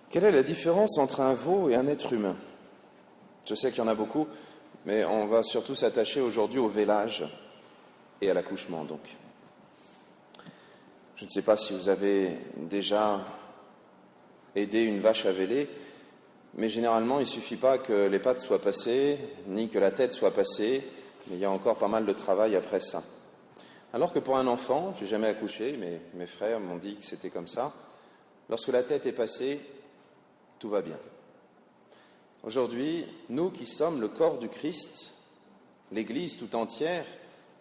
Quelle est la différence entre un veau et un être humain? Je sais qu'il y en a beaucoup, mais on va surtout s'attacher aujourd'hui au vélage et à l'accouchement, donc. Je ne sais pas si vous avez déjà aidé une vache à véler, mais généralement, il ne suffit pas que les pattes soient passées, ni que la tête soit passée, mais il y a encore pas mal de travail après ça. Alors que pour un enfant, je n'ai jamais accouché, mais mes frères m'ont dit que c'était comme ça, lorsque la tête est passée, tout va bien. Aujourd'hui, nous qui sommes le corps du Christ, l'Église tout entière,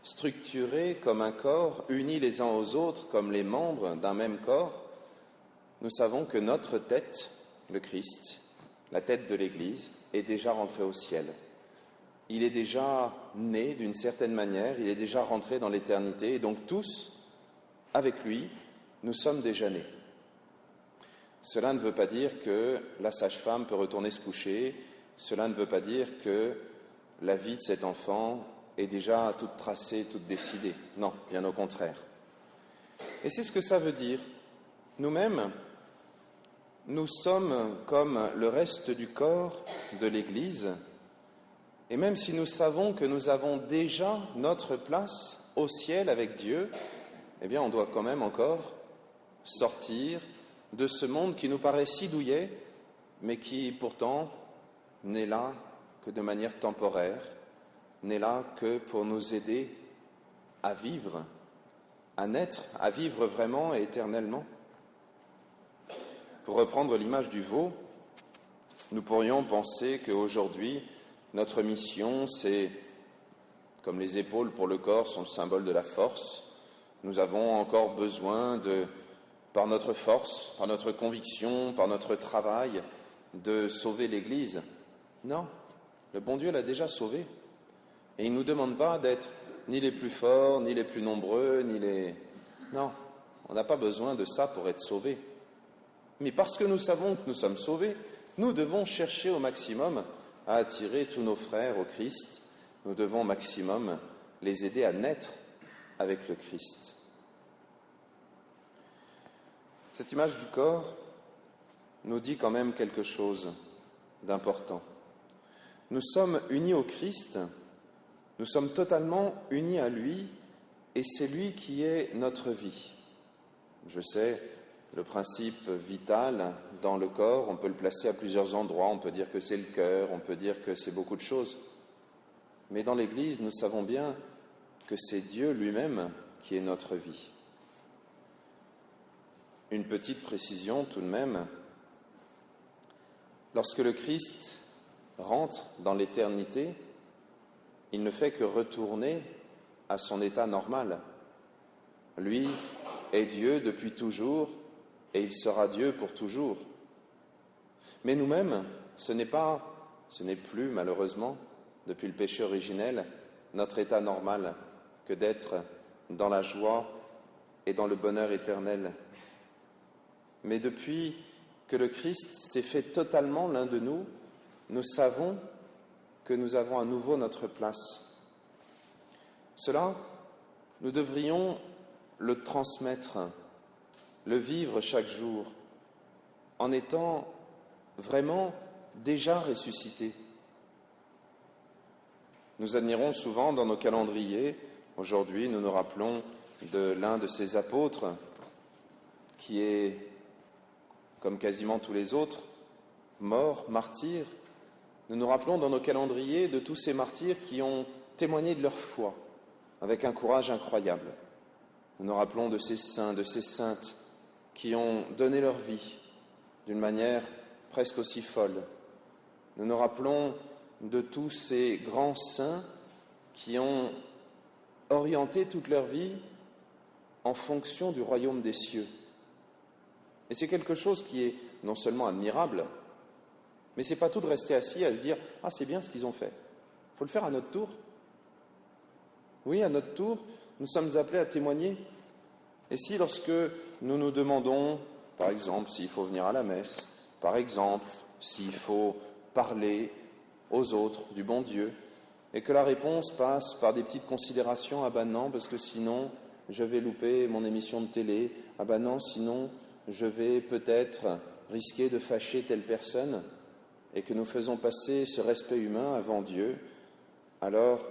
structurée comme un corps, unis les uns aux autres comme les membres d'un même corps, nous savons que notre tête, le Christ, la tête de l'Église, est déjà rentrée au ciel. Il est déjà né d'une certaine manière, il est déjà rentré dans l'éternité, et donc tous, avec lui, nous sommes déjà nés. Cela ne veut pas dire que la sage-femme peut retourner se coucher, cela ne veut pas dire que la vie de cet enfant est déjà toute tracée, toute décidée. Non, bien au contraire. Et c'est ce que ça veut dire. Nous-mêmes, nous sommes comme le reste du corps de l'Église, et même si nous savons que nous avons déjà notre place au ciel avec Dieu, eh bien on doit quand même encore sortir de ce monde qui nous paraît si douillet, mais qui pourtant n'est là que de manière temporaire, n'est là que pour nous aider à vivre, à naître, à vivre vraiment et éternellement. Pour reprendre l'image du veau, nous pourrions penser qu'aujourd'hui, notre mission, c'est, comme les épaules pour le corps sont le symbole de la force, nous avons encore besoin par notre force, par notre conviction, par notre travail, de sauver l'Église. Non, le bon Dieu l'a déjà sauvée. Et il ne nous demande pas d'être ni les plus forts, ni les plus nombreux, ni les... Non, on n'a pas besoin de ça pour être sauvés. Mais parce que nous savons que nous sommes sauvés, nous devons chercher au maximum à attirer tous nos frères au Christ. Nous devons au maximum les aider à naître avec le Christ. Cette image du corps nous dit quand même quelque chose d'important. Nous sommes unis au Christ, nous sommes totalement unis à lui, et c'est lui qui est notre vie. Je sais, le principe vital dans le corps, on peut le placer à plusieurs endroits, on peut dire que c'est le cœur, on peut dire que c'est beaucoup de choses. Mais dans l'Église, nous savons bien que c'est Dieu lui-même qui est notre vie. Une petite précision tout de même, lorsque le Christ rentre dans l'éternité, il ne fait que retourner à son état normal. Lui est Dieu depuis toujours et il sera Dieu pour toujours. Mais nous-mêmes, ce n'est plus malheureusement, depuis le péché originel, notre état normal que d'être dans la joie et dans le bonheur éternel. Mais depuis que le Christ s'est fait totalement l'un de nous, nous savons que nous avons à nouveau notre place. Cela, nous devrions le transmettre, le vivre chaque jour, en étant vraiment déjà ressuscités. Nous admirons souvent dans nos calendriers, aujourd'hui nous nous rappelons de l'un de ces apôtres qui est, comme quasiment tous les autres, mort, martyr. Nous nous rappelons dans nos calendriers de tous ces martyrs qui ont témoigné de leur foi avec un courage incroyable. Nous nous rappelons de ces saints, de ces saintes qui ont donné leur vie d'une manière presque aussi folle. Nous nous rappelons de tous ces grands saints qui ont orienté toute leur vie en fonction du royaume des cieux. Et c'est quelque chose qui est non seulement admirable, mais ce n'est pas tout de rester assis à se dire « Ah, c'est bien ce qu'ils ont fait. Il faut le faire à notre tour. » Oui, à notre tour, nous sommes appelés à témoigner. Et si lorsque nous nous demandons, par exemple, s'il faut venir à la messe, par exemple, s'il faut parler aux autres du bon Dieu, et que la réponse passe par des petites considérations « Ah ben non, parce que sinon, je vais louper mon émission de télé. Ah ben non, sinon, je vais peut-être risquer de fâcher telle personne et que nous faisons passer ce respect humain avant Dieu, alors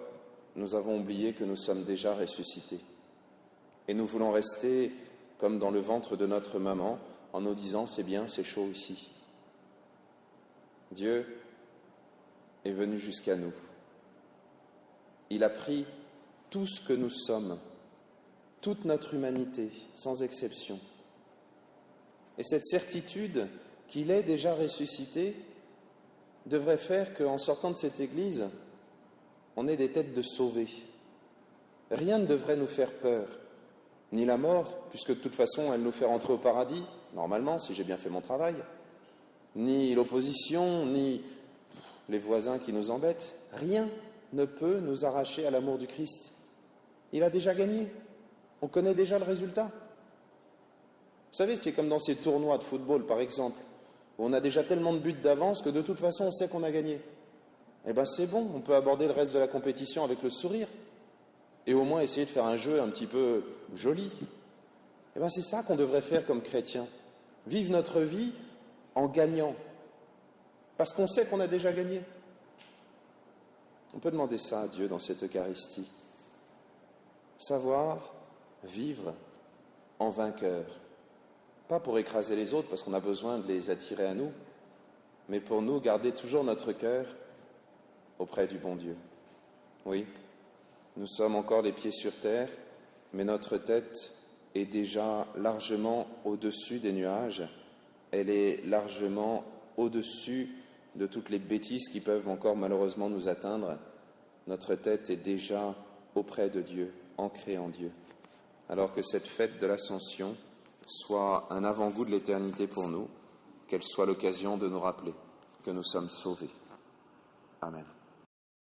nous avons oublié que nous sommes déjà ressuscités. Et nous voulons rester comme dans le ventre de notre maman en nous disant « c'est bien, c'est chaud ici ». Dieu est venu jusqu'à nous. Il a pris tout ce que nous sommes, toute notre humanité, sans exception. Et cette certitude qu'il est déjà ressuscité devrait faire qu'en sortant de cette église, on ait des têtes de sauvés. Rien ne devrait nous faire peur, ni la mort, puisque de toute façon elle nous fait rentrer au paradis, normalement, si j'ai bien fait mon travail, ni l'opposition, ni les voisins qui nous embêtent. Rien ne peut nous arracher à l'amour du Christ. Il a déjà gagné. On connaît déjà le résultat. Vous savez, c'est comme dans ces tournois de football, par exemple, où on a déjà tellement de buts d'avance que de toute façon, on sait qu'on a gagné. Eh bien, c'est bon, on peut aborder le reste de la compétition avec le sourire et au moins essayer de faire un jeu un petit peu joli. Eh bien, c'est ça qu'on devrait faire comme chrétiens. Vivre notre vie en gagnant, parce qu'on sait qu'on a déjà gagné. On peut demander ça à Dieu dans cette Eucharistie. Savoir vivre en vainqueur. Pas pour écraser les autres, parce qu'on a besoin de les attirer à nous, mais pour nous garder toujours notre cœur auprès du bon Dieu. Oui, nous sommes encore les pieds sur terre, mais notre tête est déjà largement au-dessus des nuages. Elle est largement au-dessus de toutes les bêtises qui peuvent encore malheureusement nous atteindre. Notre tête est déjà auprès de Dieu, ancrée en Dieu. Alors que cette fête de l'Ascension soit un avant-goût de l'éternité pour nous, qu'elle soit l'occasion de nous rappeler que nous sommes sauvés. Amen.